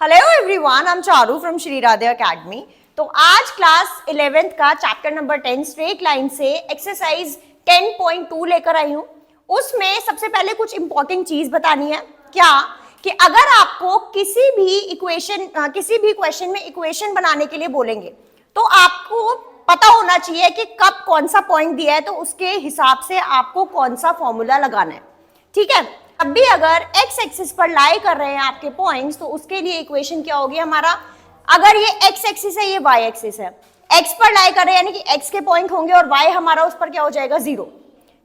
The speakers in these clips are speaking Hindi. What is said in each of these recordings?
Hello everyone, I am Charu from Shri Radhe academy. तो आज क्लास 11th का चैप्टर नंबर 10 स्ट्रेट लाइन से एक्सरसाइज 10.2 लेकर आई हूँ। उसमें सबसे पहले कुछ इंपॉर्टेंट चीज बतानी है क्या कि अगर आपको किसी भी क्वेश्चन में इक्वेशन बनाने के लिए बोलेंगे तो आपको पता होना चाहिए कि कब कौन सा पॉइंट दिया है, तो उसके हिसाब से आपको कौन सा फॉर्मूला लगाना है। ठीक है, अब भी अगर एक्स एक्सिस पर लाई कर रहे हैं आपके पॉइंट्स, तो उसके लिए इक्वेशन क्या होगी हमारा, अगर ये एक्स एक्सिस है, ये वाई एक्सिस है, एक्स पर लाई कर रहे हैं यानी कि एक्स के पॉइंट होंगे और वाई हमारा उस पर क्या हो जाएगा, 0।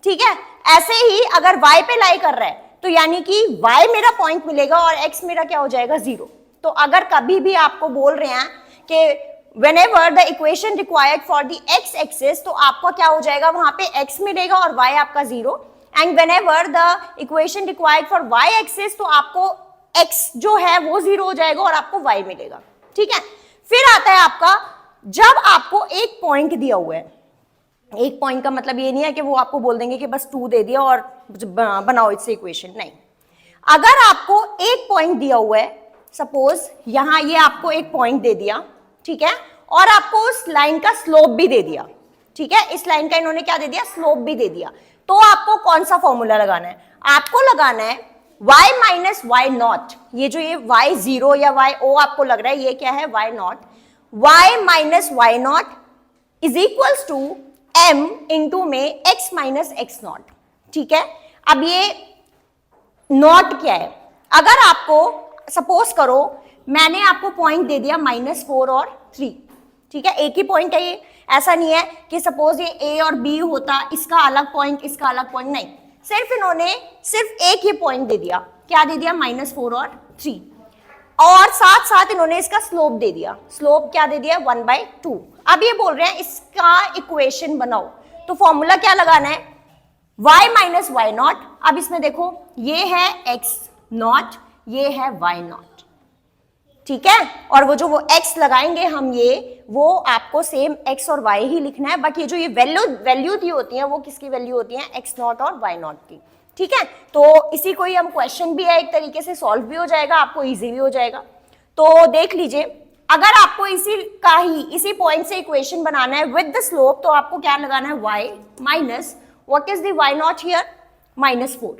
ठीक है, ऐसे ही अगर वाई पे लाई कर रहा है तो यानी कि वाई मेरा पॉइंट मिलेगा और एक्स मेरा क्या हो जाएगा, 0। तो अगर कभी भी आपको बोल रहे हैं कि whenever the equation required for the x axis, तो आपको क्या हो जाएगा, वहां पे x मिलेगा और y आपका 0, and whenever the equation required for y axis, तो आपको x जो है वो 0 हो जाएगा और आपको y मिलेगा। ठीक है, फिर आता है आपका, जब आपको एक पॉइंट दिया हुआ है, एक पॉइंट का मतलब ये नहीं है कि वो आपको बोल देंगे कि बस 2 दे दिया और बनाओ इससे इक्वेशन, नहीं। अगर आपको एक पॉइंट दिया हुआ है, सपोज यहां ये आपको एक पॉइंट दे दिया, ठीक है, और आपको उस लाइन का स्लोप भी दे दिया। ठीक है, इस लाइन का इन्होंने क्या दे दिया, स्लोप भी दे दिया, तो आपको कौन सा फॉर्मूला लगाना है, आपको लगाना है y माइनस वाई नॉट। ये जो ये y0 या y0 आपको लग रहा है, ये क्या है, y not, y minus y not is equals to m into में x माइनस एक्स नॉट। ठीक है, अब ये नॉट क्या है, अगर आपको सपोज करो मैंने आपको पॉइंट दे दिया -4 और 3, ठीक है, एक ही पॉइंट है ये, ऐसा नहीं है कि सपोज ये ए और बी होता, इसका अलग पॉइंट इसका अलग पॉइंट, नहीं, सिर्फ इन्होंने सिर्फ एक ही पॉइंट दे दिया, क्या दे दिया, -4 और 3, और साथ साथ इन्होंने इसका स्लोप दे दिया, स्लोप क्या दे दिया, 1/2। अब ये बोल रहे हैं इसका इक्वेशन बनाओ, तो फॉर्मूला क्या लगाना है, y माइनस वाई नॉट। अब इसमें देखो ये है x नॉट, ये है y नॉट, ठीक है, और वो जो वो x लगाएंगे हम, ये वो आपको सेम x और y ही लिखना है, बट ये जो ये वैल्यू दी होती है वो किसकी वैल्यू होती है, x नॉट और y नॉट की। ठीक है, तो इसी को ही हम क्वेश्चन भी है, एक तरीके से सॉल्व भी हो जाएगा, आपको इजी भी हो जाएगा। तो देख लीजिए, अगर आपको इसी पॉइंट से इक्वेशन बनाना है विद द स्लोप, तो आपको क्या लगाना है, y minus what is the y not here, -4।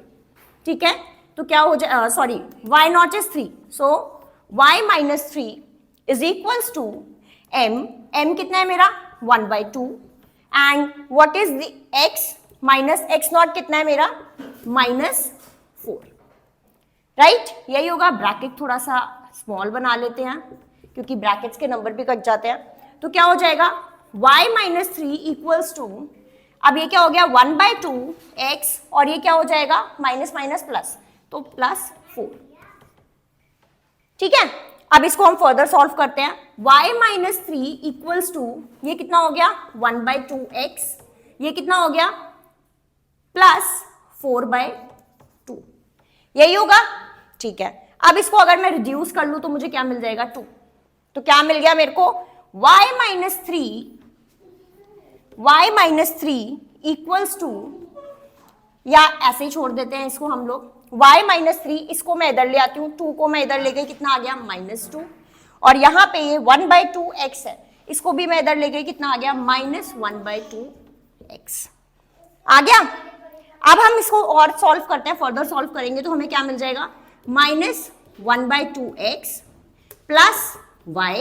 ठीक है, तो क्या हो जाए, sorry, y not is 3, so y minus 3 is equals to m कितना है मेरा, 1/2, and what is the x minus x not कितना है मेरा, -4, राइट, यही होगा। ब्रैकेट थोड़ा सा स्मॉल बना लेते हैं क्योंकि ब्रैकेट्स के नंबर भी कट जाते हैं, तो क्या हो जाएगा, y minus 3 इक्वल्स टू, अब ये क्या हो गया, 1/2 x, और ये क्या हो जाएगा, माइनस माइनस प्लस, तो +4। ठीक है, अब इसको हम फर्दर सॉल्व करते हैं, y माइनस 3 इक्वल्स टू, ये कितना हो गया, 1/2 x, ये कितना हो गया, +4/2, यही होगा। ठीक है, अब इसको अगर मैं रिड्यूस कर लूं तो मुझे क्या मिल जाएगा, 2, तो क्या मिल गया मेरे को, y माइनस 3 इक्वल्स टू, या ऐसे ही छोड़ देते हैं इसको हम लोग, y माइनस 3, इसको मैं इधर ले आती हूँ, 2 को मैं इधर ले गई, कितना आ गया, -2, और यहाँ पे ये 1/2 x है, इसको भी मैं इधर ले गई, कितना आ गया, -1/2 x आ गया। अब हम इसको और सॉल्व करते हैं, फर्दर सॉल्व करेंगे तो हमें क्या मिल जाएगा, -1/2 x प्लस y,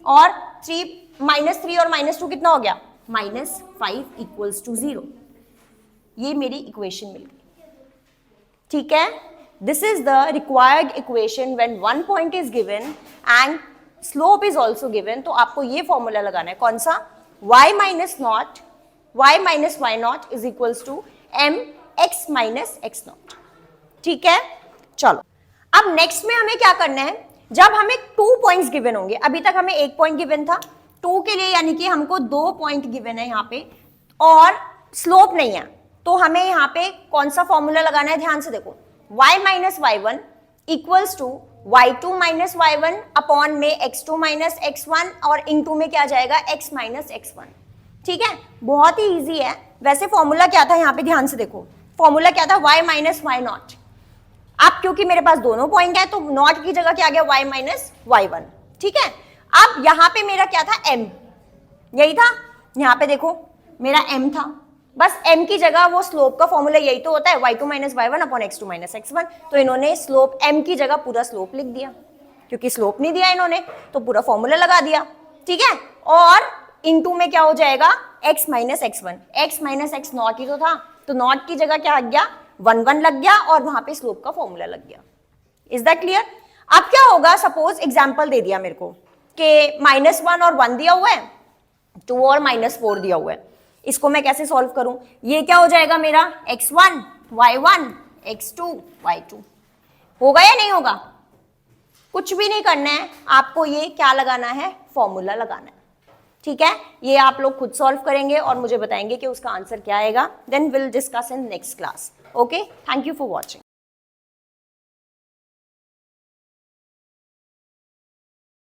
और -3 और -2 कितना हो गया, -5 इक्वल्स टू 0। ये मेरी इक्वेशन मिल गई। ठीक है, this is the required equation when one point is given and slope is also given. तो आपको ये फॉर्मूला लगाना है, कौन सा, y minus y not is equals to m x minus x not. ठीक है, चलो अब नेक्स्ट में हमें क्या करना है, जब हमें 2 पॉइंट्स गिवन होंगे, अभी तक हमें 1 पॉइंट गिवन था, 2 के लिए यानी कि हमको 2 पॉइंट गिवन है यहाँ पे और स्लोप नहीं है, तो हमें यहाँ पे कौन सा फॉर्मूला लगाना है, ध्यान से देखो, y minus y one equals to y2 minus y one upon में x2 माइनस x1, और इनटू में क्या जाएगा, x माइनस x1। ठीक है, बहुत ही इजी है। वैसे फॉर्मूला क्या था यहाँ पे, ध्यान से देखो, फॉर्मूला क्या था, y माइनस वाई नॉट, अब क्योंकि मेरे पास दोनों पॉइंट है तो नॉट की जगह क्या आ गया, y माइनस y1, ठीक है। अब यहां पे मेरा क्या था, m, यही था, यहां पे देखो मेरा m था, बस m की जगह वो स्लोप का फॉर्मूला यही तो होता है, y2 minus y1 upon x2 minus x1, तो इन्होंने स्लोप m की जगह पूरा स्लोप लिख दिया, क्योंकि स्लोप नहीं दिया इन्होंने तो पूरा फॉर्मूला लगा दिया, ठीक है। और इनटू में क्या हो जाएगा, x minus x1, x minus x not ही तो था, तो नॉट की जगह क्या लग गया, 1 लग गया और वहां पे स्लोप का फॉर्मूला लग गया। Is that clear? अब क्या होगा, सपोज एग्जांपल दे दिया मेरे को कि -1 और 1 दिया हुआ है, 2 और -4 दिया हुआ है, इसको मैं कैसे सॉल्व करूं, ये क्या हो जाएगा मेरा x1 y1 x2 y2, होगा या नहीं होगा? कुछ भी नहीं करना है आपको, ये क्या लगाना है, फॉर्मूला लगाना है, ठीक है। ये आप लोग खुद सॉल्व करेंगे और मुझे बताएंगे कि उसका आंसर क्या आएगा, then will discuss in next class. Okay, thank you for watching.